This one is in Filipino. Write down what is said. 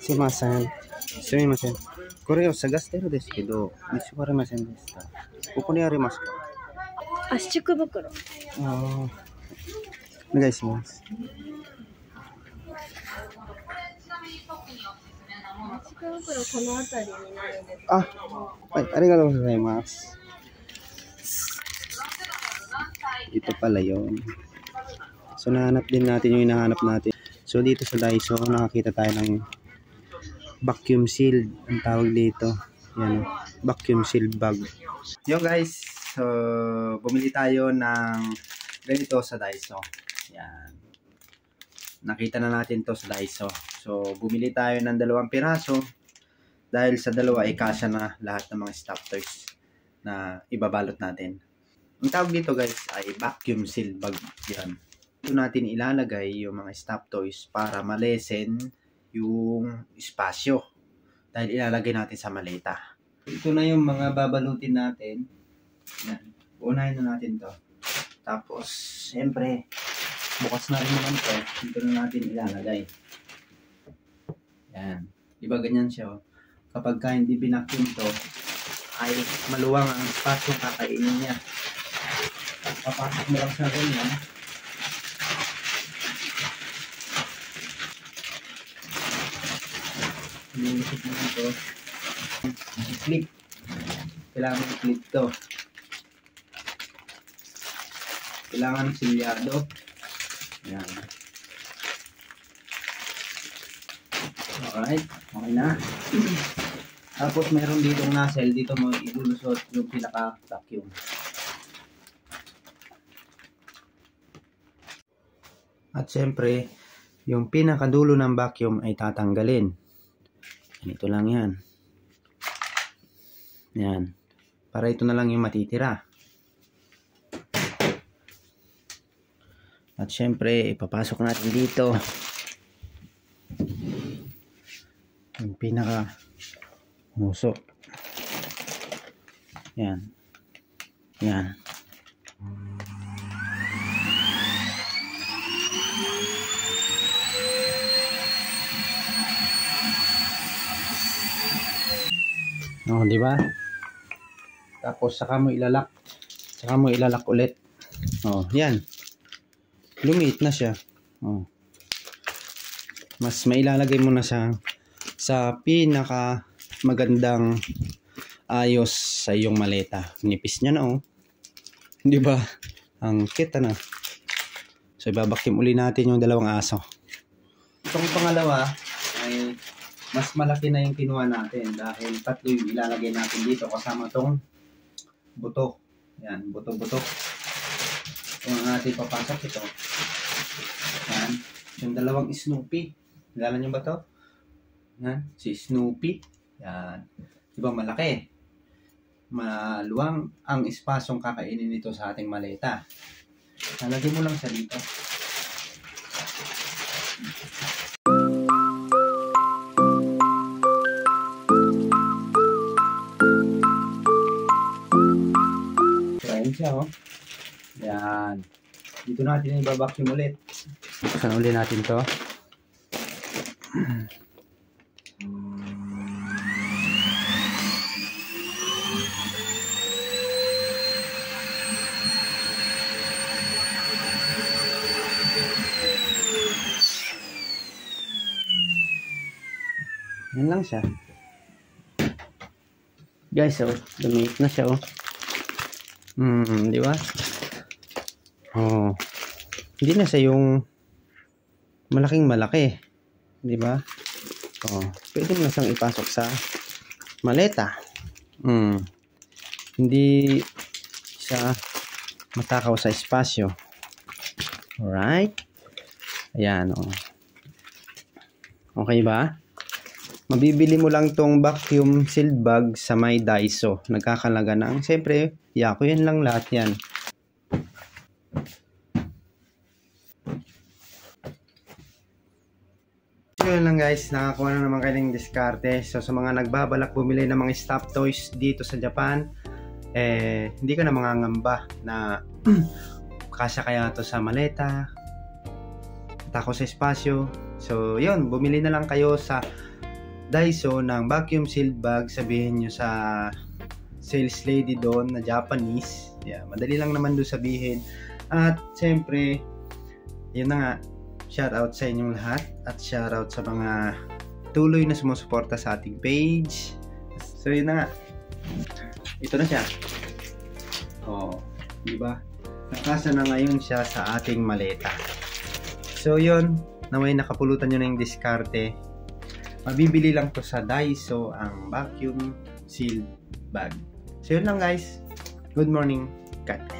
すいません。すみません。これを探してるんですけど、見つかりませんでした。ここにありますか？圧縮袋。お願いします。圧縮袋この辺りになるんですけど。はい、ありがとうございます。Ito pala yun. So, nahanap din natin yung hinahanap natin. So, dito sa Daiso, nakakita tayo ng vacuum sealed. Ang tawag dito. Yan, vacuum sealed bag. Yo guys, so, bumili tayo ng ganito sa Daiso. Yan. Nakita na natin to sa Daiso. So, bumili tayo ng 2 piraso. Dahil sa dalawa, kasya na lahat ng mga stop toys na ibabalot natin. Ang tawag dito guys ay vacuum seal bag. Yan. Ito natin ilalagay yung mga stop toys para malesen yung espasyo. Dahil ilalagay natin sa maleta. Ito na yung mga babalutin natin. Yan. Unahin na natin to. Tapos, siyempre, bukas na rin naman to. Dito na natin ilalagay. Yan. Diba ganyan siya? Kapag ka hindi binacuum to, ay maluwang ang espasyo kakainin niya. Papasok mo lang sa ganyan. Nilisip mo ito. I-clip. Kailangan i-clip to. Kailangan silyado. Yan. Alright. Okay na. Tapos meron ditong nozzle. Dito mo ilulusot yung pinaka-vacuum. At syempre, yung pinakadulo ng vacuum ay tatanggalin. Ito lang yan. Yan. Para ito na lang yung matitira. At syempre, ipapasok natin dito yung pinaka musok. Yan. Yan. Oh, di ba? Tapos saka mo ilalak. Saka mo ilalak ulit. Oh, yan. Lumiit na siya. Oh. Mas mailalagay mo na siya sa pinaka magandang ayos sa iyong maleta. Nipis niya na oh. Di ba? Ang cute na. So ibabakim uli natin yung 2 aso. Itong pangalawa ay mas malaki na yung kinuha natin dahil 3 yung ilalagay natin dito kasama tong buto. Yan, buto-buto. Kung natin papasok ito. Yan, yung 2 Snoopy. Kilala nyo ba to? Yan, si Snoopy. Yan. Diba malaki? Maluwang ang espasyong kakainin nito sa ating maleta. Nalagay mo lang sa dito. Siya, oh. Yan. Dito natin i-vacuum ulit. Buksan ulit natin to. Yan lang siya. Guys, oh, lumiit na siya, oh. Di ba? Oh. Hindi na siya yung malaking malaki. Di ba? Oh, pwede mo na siyang ipasok sa maleta. Hindi siya matakaw sa espasyo. Alright? Ayan, oh. Okay ba? Mabibili mo lang tong vacuum sealed bag sa may Daiso. Nagkakalaga ng, siyempre, yako yan lang lahat yan. So yun lang guys, nakakuha na naman kayo ng diskarte. So sa mga nagbabalak bumili ng mga stop toys dito sa Japan, hindi ka na mangangamba na kasya kaya to sa maleta, tako sa espasyo. So yun, bumili na lang kayo sa Daiso ng vacuum sealed bag, sabihin nyo sa sales lady doon na Japanese. Yeah, madali lang naman doon sabihin. At siyempre, yun na nga, shoutout sa inyong lahat at shoutout sa mga tuloy na sumusuporta sa ating page. So yun na nga, ito na siya. Oh, di ba? Nakasa na ngayon siya sa ating maleta. So yun, naway nakapulutan nyo na yung diskarte. Mabibili lang to sa Daiso ang vacuum sealed bag. So yun lang guys. Good morning. God bless.